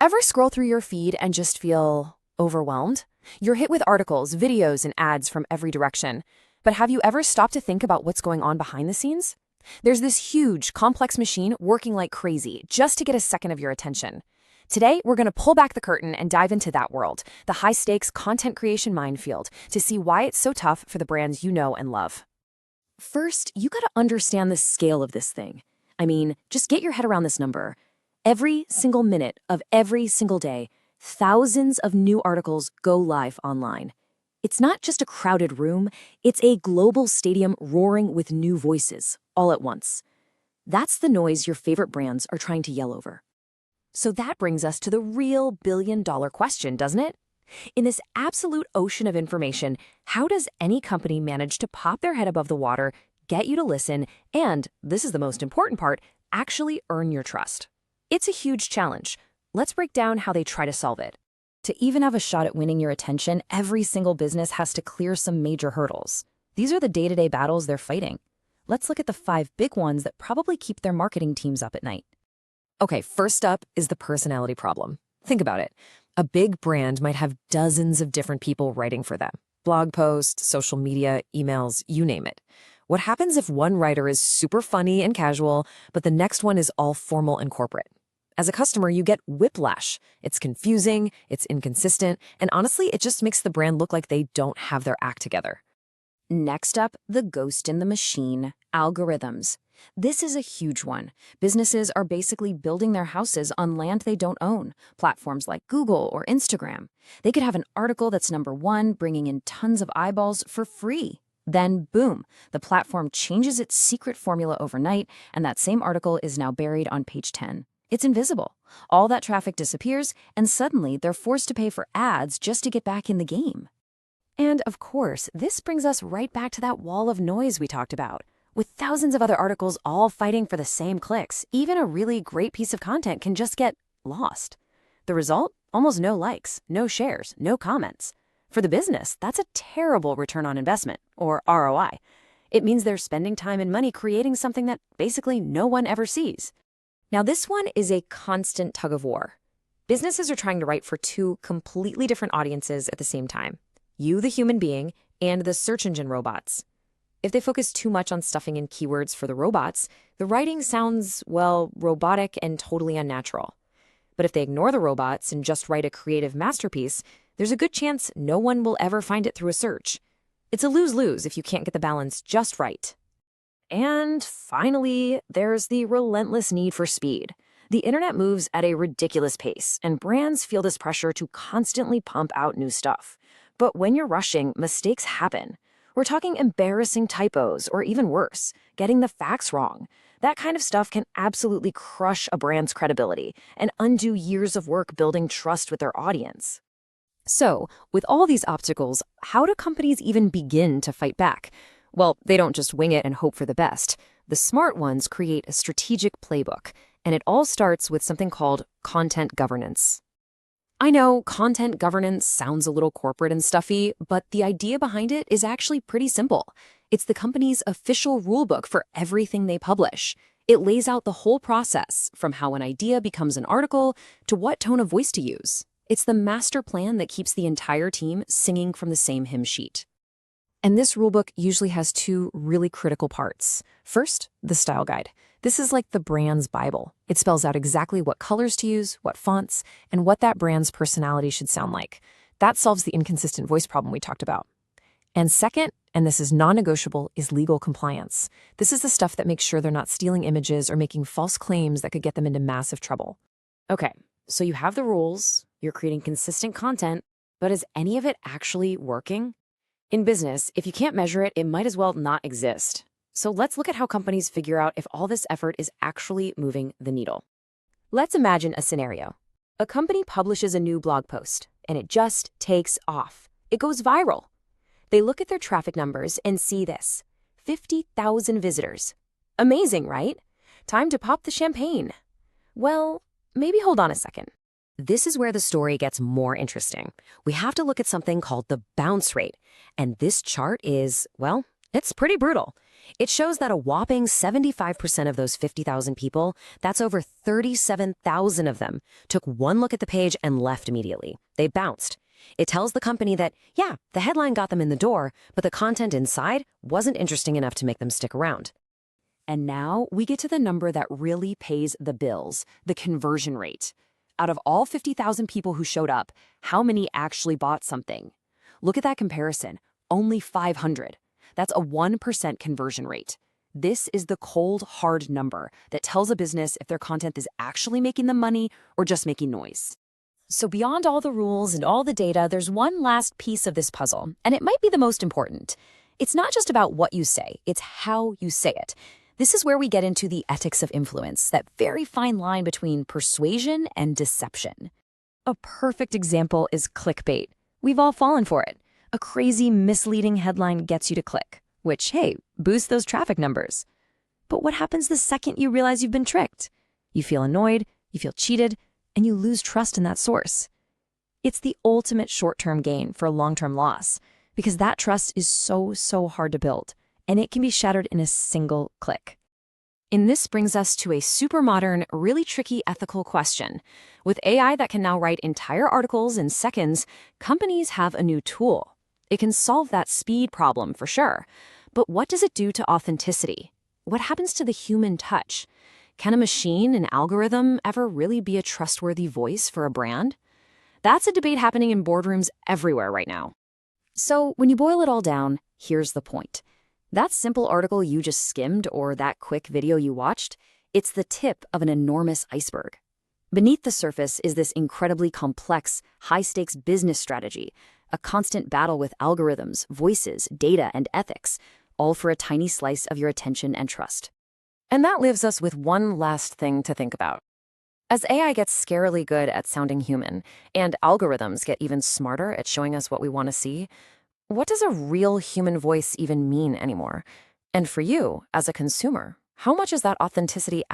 Ever scroll through your feed and just feel overwhelmed? You're hit with articles, videos, and ads from every direction. But have you ever stopped to think about what's going on behind the scenes? There's this huge, complex machine working like crazy just to get a second of your attention. Today, we're going to pull back the curtain and dive into that world, the high-stakes content creation minefield, to see why it's so tough for the brands you know and love. First, you got to understand the scale of this thing. I mean, just get your head around this number. Every single minute of every single day, thousands of new articles go live online. It's not just a crowded room, it's a global stadium roaring with new voices, all at once. That's the noise your favorite brands are trying to yell over. So that brings us to the real billion-dollar question, doesn't it? In this absolute ocean of information, how does any company manage to pop their head above the water, get you to listen, and, this is the most important part, actually earn your trust? It's a huge challenge. Let's break down how they try to solve it. To even have a shot at winning your attention, every single business has to clear some major hurdles. These are the day-to-day battles they're fighting. Let's look at the 5 big ones that probably keep their marketing teams up at night. Okay, first up is the personality problem. Think about it. A big brand might have dozens of different people writing for them. Blog posts, social media, emails, you name it. What happens if one writer is super funny and casual, but the next one is all formal and corporate? As a customer, you get whiplash. It's confusing, it's inconsistent, and honestly, it just makes the brand look like they don't have their act together. Next up, the ghost in the machine, algorithms. This is a huge one. Businesses are basically building their houses on land they don't own, platforms like Google or Instagram. They could have an article that's #1, bringing in tons of eyeballs for free. Then, boom, the platform changes its secret formula overnight, and that same article is now buried on page 10. It's invisible. All that traffic disappears, and suddenly they're forced to pay for ads just to get back in the game. And of course, this brings us right back to that wall of noise we talked about. With thousands of other articles all fighting for the same clicks, even a really great piece of content can just get lost. The result? Almost no likes, no shares, no comments. For the business, that's a terrible return on investment, or ROI. It means they're spending time and money creating something that basically no one ever sees. Now, this one is a constant tug of war. Businesses are trying to write for 2 completely different audiences at the same time. You, the human being, and the search engine robots. If they focus too much on stuffing in keywords for the robots, the writing sounds, well, robotic and totally unnatural. But if they ignore the robots and just write a creative masterpiece, there's a good chance no one will ever find it through a search. It's a lose-lose if you can't get the balance just right. And finally, there's the relentless need for speed. The internet moves at a ridiculous pace, and brands feel this pressure to constantly pump out new stuff. But when you're rushing, mistakes happen. We're talking embarrassing typos, or even worse, getting the facts wrong. That kind of stuff can absolutely crush a brand's credibility and undo years of work building trust with their audience. So, with all these obstacles, how do companies even begin to fight back? Well, they don't just wing it and hope for the best. The smart ones create a strategic playbook, and it all starts with something called content governance. I know content governance sounds a little corporate and stuffy, but the idea behind it is actually pretty simple. It's the company's official rulebook for everything they publish. It lays out the whole process, from how an idea becomes an article to what tone of voice to use. It's the master plan that keeps the entire team singing from the same hymn sheet. And this rulebook usually has 2 really critical parts. First, the style guide. This is like the brand's Bible. It spells out exactly what colors to use, what fonts, and what that brand's personality should sound like. That solves the inconsistent voice problem we talked about. And second, and this is non-negotiable, is legal compliance. This is the stuff that makes sure they're not stealing images or making false claims that could get them into massive trouble. Okay, so you have the rules, you're creating consistent content, but is any of it actually working? In business, if you can't measure it, it might as well not exist. So let's look at how companies figure out if all this effort is actually moving the needle. Let's imagine a scenario. A company publishes a new blog post, and it just takes off. It goes viral. They look at their traffic numbers and see this: 50,000 visitors. Amazing, right? Time to pop the champagne. Well, maybe hold on a second. This is where the story gets more interesting. We have to look at something called the bounce rate. And this chart is, well, It's pretty brutal. It shows that a whopping 75% of those 50,000 people, that's over 37,000 of them, took one look at the page and left immediately. They bounced. It tells the company that, yeah, the headline got them in the door, but the content inside wasn't interesting enough to make them stick around. And now we get to the number that really pays the bills, the conversion rate. Out of all 50,000 people who showed up, how many actually bought something? Look at that comparison. Only 500. That's a 1% conversion rate. This is the cold, hard number that tells a business if their content is actually making them money or just making noise. So beyond all the rules and all the data, there's one last piece of this puzzle, and it might be the most important. It's not just about what you say, it's how you say it. This is where we get into the ethics of influence, that very fine line between persuasion and deception. A perfect example is clickbait. We've all fallen for it. A crazy, misleading headline gets you to click, which, hey, boosts those traffic numbers. But what happens the second you realize you've been tricked? You feel annoyed, you feel cheated, and you lose trust in that source. It's the ultimate short-term gain for a long-term loss, because that trust is so hard to build, and it can be shattered in a single click. And this brings us to a super modern, really tricky ethical question. With AI that can now write entire articles in seconds, companies have a new tool. It can solve that speed problem for sure. But what does it do to authenticity? What happens to the human touch? Can a machine, an algorithm, ever really be a trustworthy voice for a brand? That's a debate happening in boardrooms everywhere right now. So when you boil it all down, here's the point. That simple article you just skimmed or that quick video you watched, it's the tip of an enormous iceberg. Beneath the surface is this incredibly complex, high-stakes business strategy, a constant battle with algorithms, voices, data, and ethics, all for a tiny slice of your attention and trust. And that leaves us with one last thing to think about. As AI gets scarily good at sounding human, and algorithms get even smarter at showing us what we want to see, what does a real human voice even mean anymore? And for you, as a consumer, how much is that authenticity